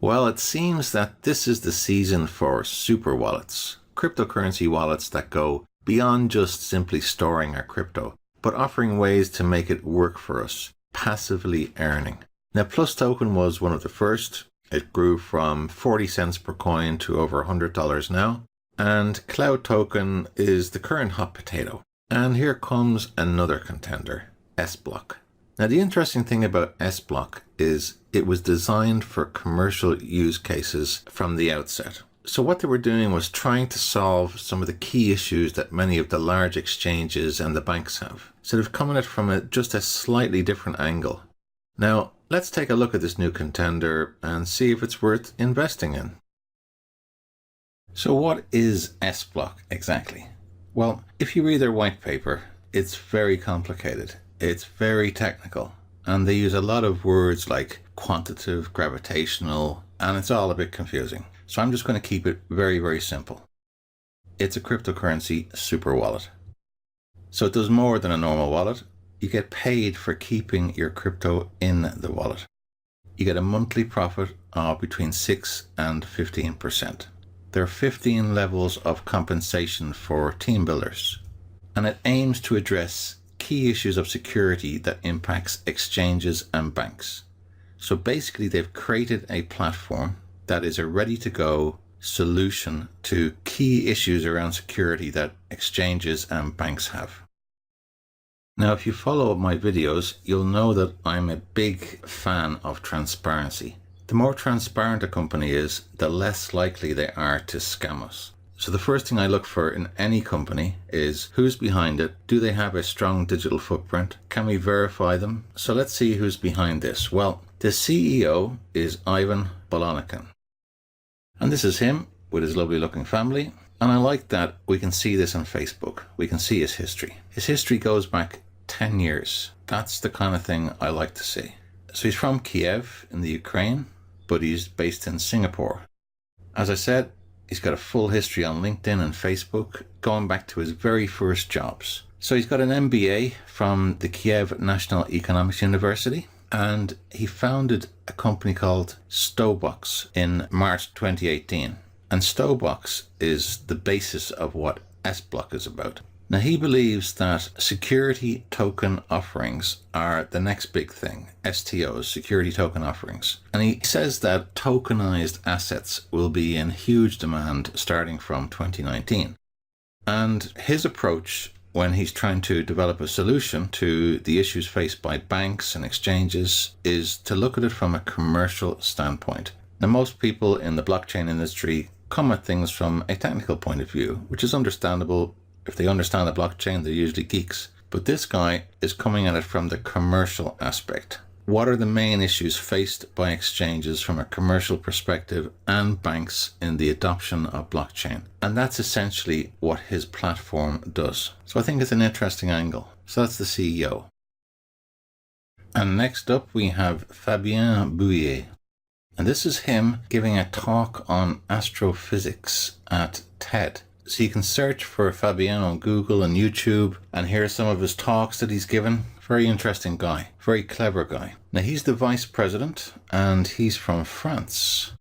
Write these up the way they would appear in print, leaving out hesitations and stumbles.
Well, it seems that this is the season for super wallets, cryptocurrency wallets that go beyond just simply storing our crypto, but offering ways to make it work for us, passively earning. Now, Plus Token was one of the first. It grew from 40 cents per coin to over $100 now. And Cloud Token is the current hot potato. And here comes another contender, Sblock. Now, the interesting thing about Sblock is it was designed for commercial use cases from the outset. So what they were doing was trying to solve some of the key issues that many of the large exchanges and the banks have. So they've come at it from just a slightly different angle. Now, let's take a look at this new contender and see if it's worth investing in. So what is Sblock exactly? Well, if you read their white paper, it's very complicated. It's very technical, and they use a lot of words like quantitative, gravitational, and it's all a bit confusing. So I'm just going to keep it very, very simple. It's a cryptocurrency super wallet. So it does more than a normal wallet. You get paid for keeping your crypto in the wallet. You get a monthly profit of between 6 and 15%. There are 15 levels of compensation for team builders, and it aims to address key issues of security that impacts exchanges and banks. So basically they've created a platform that is a ready-to-go solution to key issues around security that exchanges and banks have. Now, if you follow my videos, you'll know that I'm a big fan of transparency. The more transparent a company is, the less likely they are to scam us. So the first thing I look for in any company is who's behind it. Do they have a strong digital footprint? Can we verify them? So let's see who's behind this. Well, the CEO is Ivan Bolonican. And this is him with his lovely looking family. And I like that we can see this on Facebook. We can see his history. His history goes back 10 years. That's the kind of thing I like to see. So he's from Kiev in the Ukraine, but he's based in Singapore. As I said, he's got a full history on LinkedIn and Facebook, going back to his very first jobs. So he's got an MBA from the Kiev National Economics University, and he founded a company called Sblock in March 2018. And Sblock is the basis of what Sblock is about. Now, he believes that security token offerings are the next big thing, STOs, security token offerings. And he says that tokenized assets will be in huge demand starting from 2019. And his approach when he's trying to develop a solution to the issues faced by banks and exchanges is to look at it from a commercial standpoint. Now, most people in the blockchain industry come at things from a technical point of view, which is understandable. If they understand the blockchain, they're usually geeks. But this guy is coming at it from the commercial aspect. What are the main issues faced by exchanges from a commercial perspective and banks in the adoption of blockchain? And that's essentially what his platform does. So I think it's an interesting angle. So that's the CEO. And next up we have Fabien Bouillet. And this is him giving a talk on astrophysics at TED. So you can search for Fabien on Google and YouTube and hear some of his talks that he's given. Very interesting guy, very clever guy. Now he's the vice president and he's from France.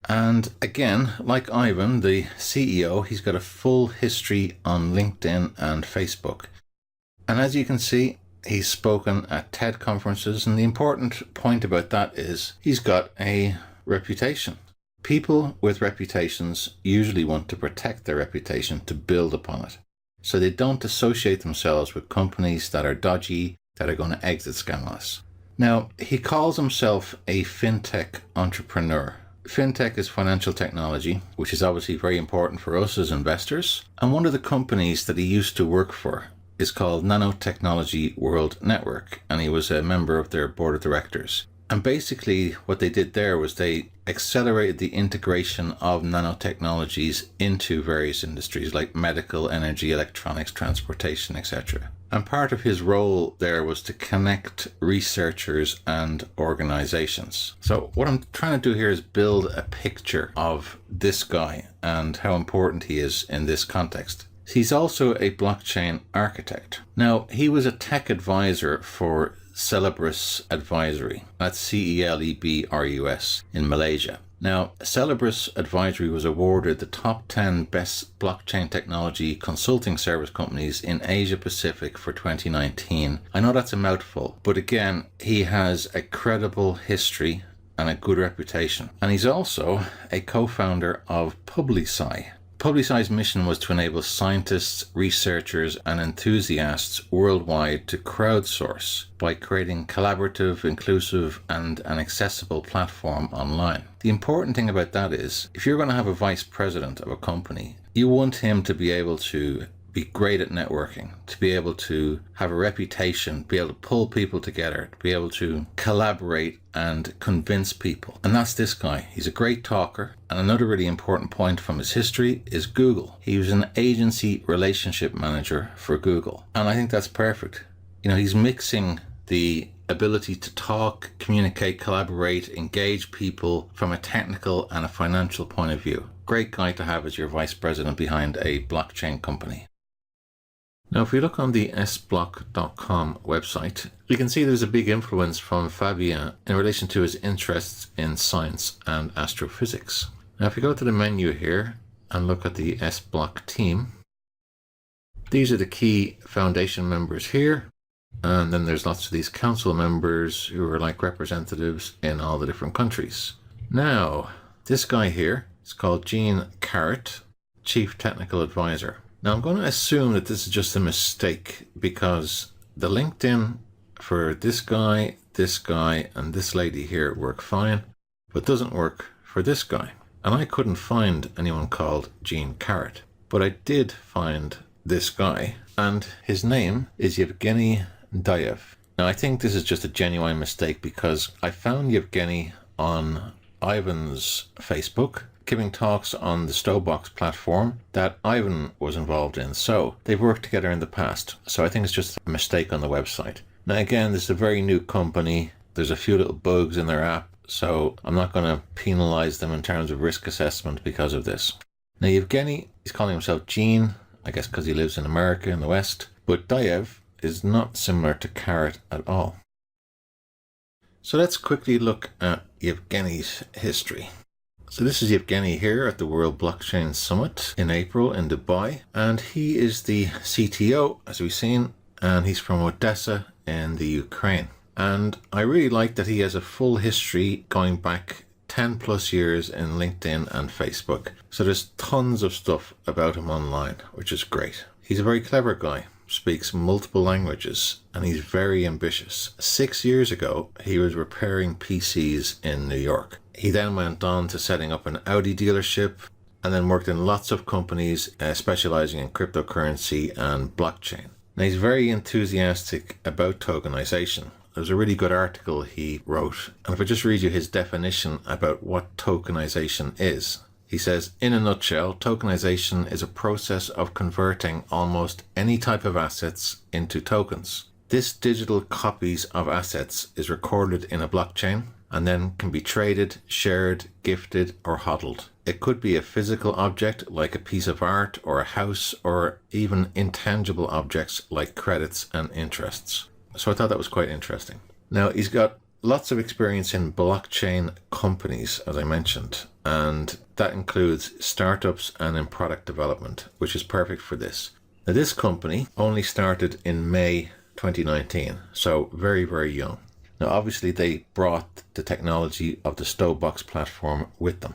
And again, like Ivan, the CEO, he's got a full history on LinkedIn and Facebook. And as you can see, he's spoken at TED conferences, and the important point about that is he's got a reputation. People with reputations usually want to protect their reputation to build upon it. So they don't associate themselves with companies that are dodgy, that are going to exit scam us. Now, he calls himself a fintech entrepreneur. Fintech is financial technology, which is obviously very important for us as investors. And one of the companies that he used to work for is called Nanotechnology World Network, and he was a member of their board of directors. And basically what they did there was they accelerated the integration of nanotechnologies into various industries like medical, energy, electronics, transportation, etc. And part of his role there was to connect researchers and organizations. So what I'm trying to do here is build a picture of this guy and how important he is in this context. He's also a blockchain architect. Now, he was a tech advisor for Celebrus Advisory. That's Celebrus in Malaysia. Now, Celebrus Advisory was awarded the top 10 best blockchain technology consulting service companies in Asia Pacific for 2019. I know that's a mouthful, but again, he has a credible history and a good reputation. And he's also a co-founder of PubliSci. PubliSci's mission was to enable scientists, researchers, and enthusiasts worldwide to crowdsource by creating collaborative, inclusive, and an accessible platform online. The important thing about that is, if you're going to have a vice president of a company, you want him to be able to be great at networking, to be able to have a reputation, be able to pull people together, to be able to collaborate and convince people. And that's this guy. He's a great talker. And another really important point from his history is Google. He was an agency relationship manager for Google. And I think that's perfect. You know, he's mixing the ability to talk, communicate, collaborate, engage people from a technical and a financial point of view. Great guy to have as your vice president behind a blockchain company. Now, if we look on the sblock.com website, we can see there's a big influence from Fabien in relation to his interests in science and astrophysics. Now, if we go to the menu here and look at the Sblock team, these are the key foundation members here. And then there's lots of these council members who are like representatives in all the different countries. Now, this guy here is called Jean Carrot, Chief Technical Advisor. Now, I'm going to assume that this is just a mistake because the LinkedIn for this guy, and this lady here work fine, but doesn't work for this guy. And I couldn't find anyone called Jean Carrot, but I did find this guy, and his name is Yevgeny Dayev. Now, I think this is just a genuine mistake because I found Yevgeny on Ivan's Facebook, giving talks on the Sblock platform that Ivan was involved in. So they've worked together in the past. So I think it's just a mistake on the website. Now, again, this is a very new company. There's a few little bugs in their app. So I'm not going to penalize them in terms of risk assessment because of this. Now, Yevgeny, he's calling himself Gene, I guess because he lives in America in the West. But Dayev is not similar to Carrot at all. So let's quickly look at Yevgeny's history. So this is Yevgeny here at the World Blockchain Summit in April in Dubai. And he is the CTO, as we've seen, and he's from Odessa in the Ukraine. And I really like that he has a full history going back 10 plus years in LinkedIn and Facebook. So there's tons of stuff about him online, which is great. He's a very clever guy, speaks multiple languages, and he's very ambitious. 6 years ago, he was repairing PCs in New York. He then went on to setting up an Audi dealership and then worked in lots of companies specializing in cryptocurrency and blockchain. Now, he's very enthusiastic about tokenization. There's a really good article he wrote, and if I just read you his definition about what tokenization is. He says, in a nutshell, tokenization is a process of converting almost any type of assets into tokens. This digital copies of assets is recorded in a blockchain and then can be traded, shared, gifted, or hodled. It could be a physical object like a piece of art or a house, or even intangible objects like credits and interests. So I thought that was quite interesting. Now, he's got lots of experience in blockchain companies, as I mentioned, and that includes startups and in product development, which is perfect for this. Now, this company only started in May 2019, so very, very young. Now, obviously, they brought the technology of the Sblock platform with them.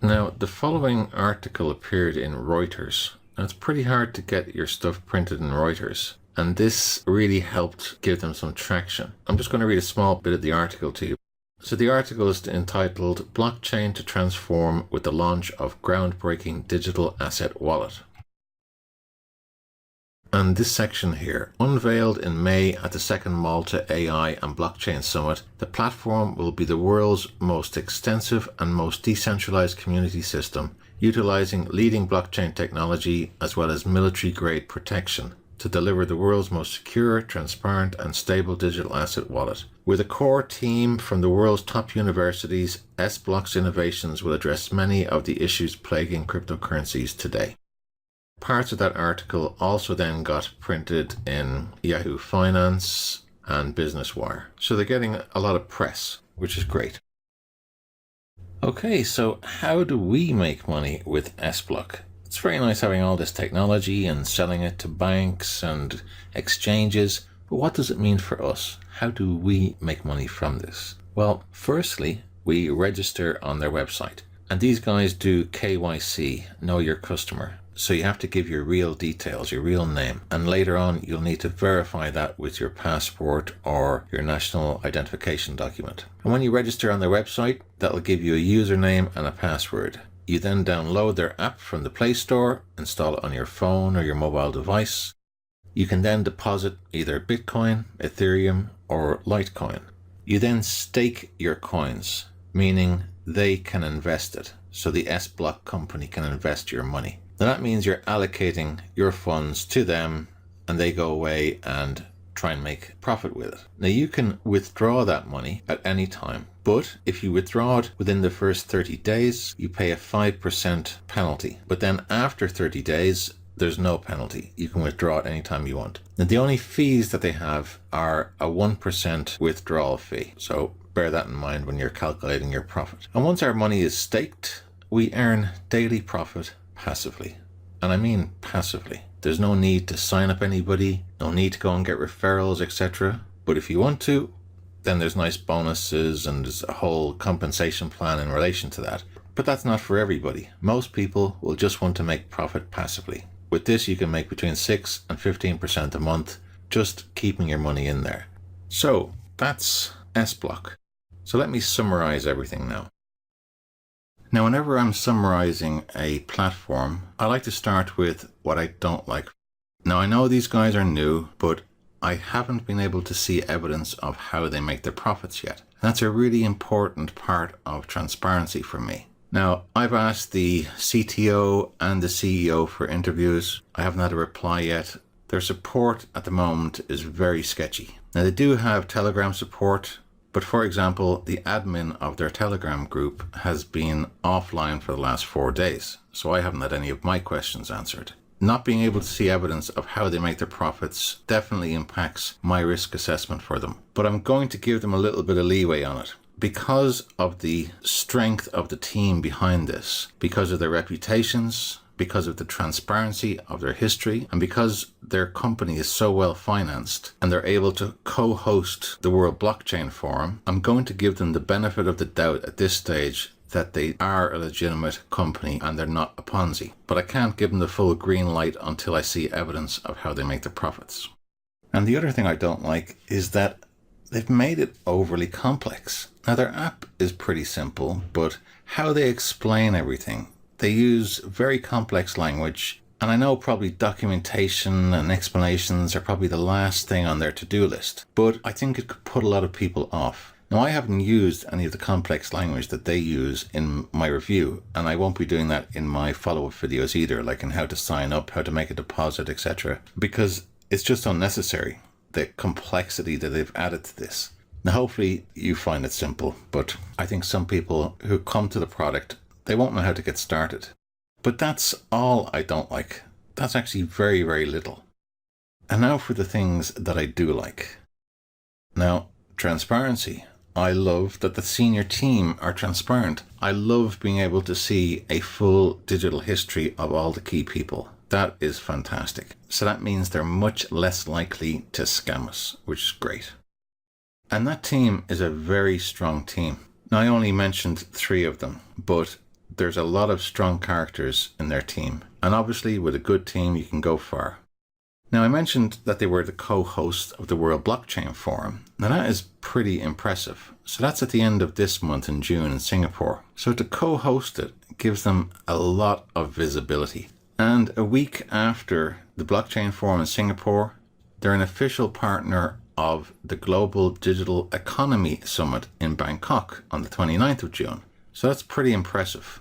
Now, the following article appeared in Reuters. Now, it's pretty hard to get your stuff printed in Reuters, and this really helped give them some traction. I'm just going to read a small bit of the article to you. So the article is entitled Blockchain to Transform with the Launch of Groundbreaking Digital Asset Wallet. And this section here, unveiled in May at the second Malta AI and Blockchain Summit, the platform will be the world's most extensive and most decentralized community system, utilizing leading blockchain technology as well as military-grade protection to deliver the world's most secure, transparent, and stable digital asset wallet. With a core team from the world's top universities, Sblock's innovations will address many of the issues plaguing cryptocurrencies today. parts of that article also then got printed in Yahoo Finance and Business Wire. So they're getting a lot of press, which is great. Okay, so how do we make money with Sblock? It's very nice having all this technology and selling it to banks and exchanges, but what does it mean for us? How do we make money from this? Well, firstly, we register on their website, and these guys do KYC, know your customer. So you have to give your real details, your real name, and later on you'll need to verify that with your passport or your national identification document. And when you register on their website, that'll give you a username and a password. You then download their app from the Play Store, install it on your phone or your mobile device. You can then deposit either Bitcoin, Ethereum, or Litecoin. You then stake your coins, meaning they can invest it. So the Sblock company can invest your money. Now that means you're allocating your funds to them and they go away and try and make profit with it. Now you can withdraw that money at any time, but if you withdraw it within the first 30 days, you pay a 5% penalty. But then after 30 days, there's no penalty. You can withdraw it anytime you want. Now the only fees that they have are a 1% withdrawal fee. So bear that in mind when you're calculating your profit. And once our money is staked, we earn daily profit passively. And I mean passively. There's no need to sign up anybody, no need to go and get referrals, etc. But if you want to, then there's nice bonuses and there's a whole compensation plan in relation to that. But that's not for everybody. Most people will just want to make profit passively. With this, you can make between 6 and 15% a month, just keeping your money in there. So that's Sblock. So let me summarize everything now. Now, whenever I'm summarizing a platform, I like to start with what I don't like. Now, I know these guys are new, but I haven't been able to see evidence of how they make their profits yet. And that's a really important part of transparency for me. Now, I've asked the CTO and the CEO for interviews. I haven't had a reply yet. Their support at the moment is very sketchy. Now, they do have Telegram support, but for example, the admin of their Telegram group has been offline for the last 4 days, so I haven't had any of my questions answered. Not being able to see evidence of how they make their profits definitely impacts my risk assessment for them. But I'm going to give them a little bit of leeway on it. Because of the strength of the team behind this, because of their reputations, because of the transparency of their history, and because their company is so well financed and they're able to co-host the World Blockchain Forum, I'm going to give them the benefit of the doubt at this stage that they are a legitimate company and they're not a Ponzi. But I can't give them the full green light until I see evidence of how they make their profits. And the other thing I don't like is that they've made it overly complex. Now their app is pretty simple, but how they explain everything, they use very complex language, and I know probably documentation and explanations are probably the last thing on their to-do list, but I think it could put a lot of people off. Now I haven't used any of the complex language that they use in my review, and I won't be doing that in my follow-up videos either, like in how to sign up, how to make a deposit, etc., because it's just unnecessary, the complexity that they've added to this. Now hopefully you find it simple, but I think some people who come to the product, they won't know how to get started. But that's all I don't like. That's actually very, very little. And now for the things that I do like. Now, transparency. I love that the senior team are transparent. I love being able to see a full digital history of all the key people. That is fantastic. So that means they're much less likely to scam us, which is great. And that team is a very strong team. Now, I only mentioned 3 of them, but there's a lot of strong characters in their team. And obviously, with a good team, you can go far. Now, I mentioned that they were the co-host of the World Blockchain Forum. Now, that is pretty impressive. So that's at the end of this month in June in Singapore. So to co-host it gives them a lot of visibility. And a week after the Blockchain Forum in Singapore, they're an official partner of the Global Digital Economy Summit in Bangkok on the 29th of June. So that's pretty impressive.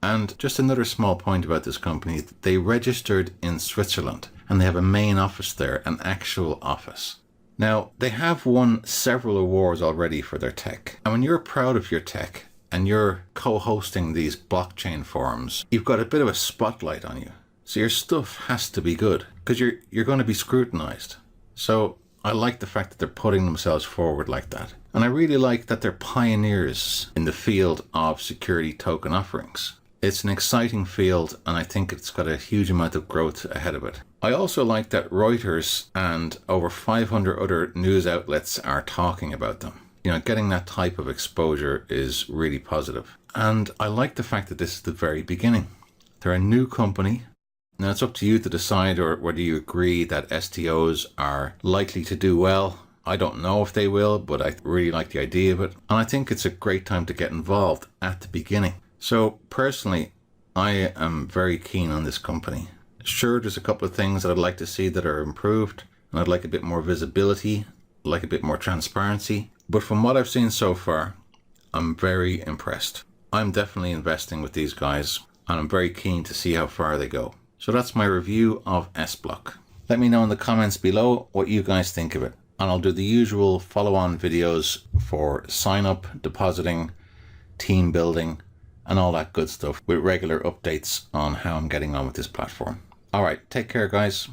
And just another small point about this company, they registered in Switzerland and they have a main office there, an actual office. Now, they have won several awards already for their tech. And when you're proud of your tech and you're co-hosting these blockchain forums, you've got a bit of a spotlight on you. So your stuff has to be good because you're going to be scrutinized. So I like the fact that they're putting themselves forward like that. And I really like that they're pioneers in the field of security token offerings. It's an exciting field, and I think it's got a huge amount of growth ahead of it. I also like that Reuters and over 500 other news outlets are talking about them. You know, getting that type of exposure is really positive. And I like the fact that this is the very beginning. They're a new company. Now it's up to you to decide or whether you agree that STOs are likely to do well. I don't know if they will, but I really like the idea of it. And I think it's a great time to get involved at the beginning. So personally, I am very keen on this company. Sure, there's a couple of things that I'd like to see that are improved, and I'd like a bit more visibility, I'd like a bit more transparency. But from what I've seen so far, I'm very impressed. I'm definitely investing with these guys, and I'm very keen to see how far they go. So that's my review of Sblock. Let me know in the comments below what you guys think of it. And I'll do the usual follow-on videos for sign up, depositing, team building, and all that good stuff with regular updates on how I'm getting on with this platform. All right, take care, guys.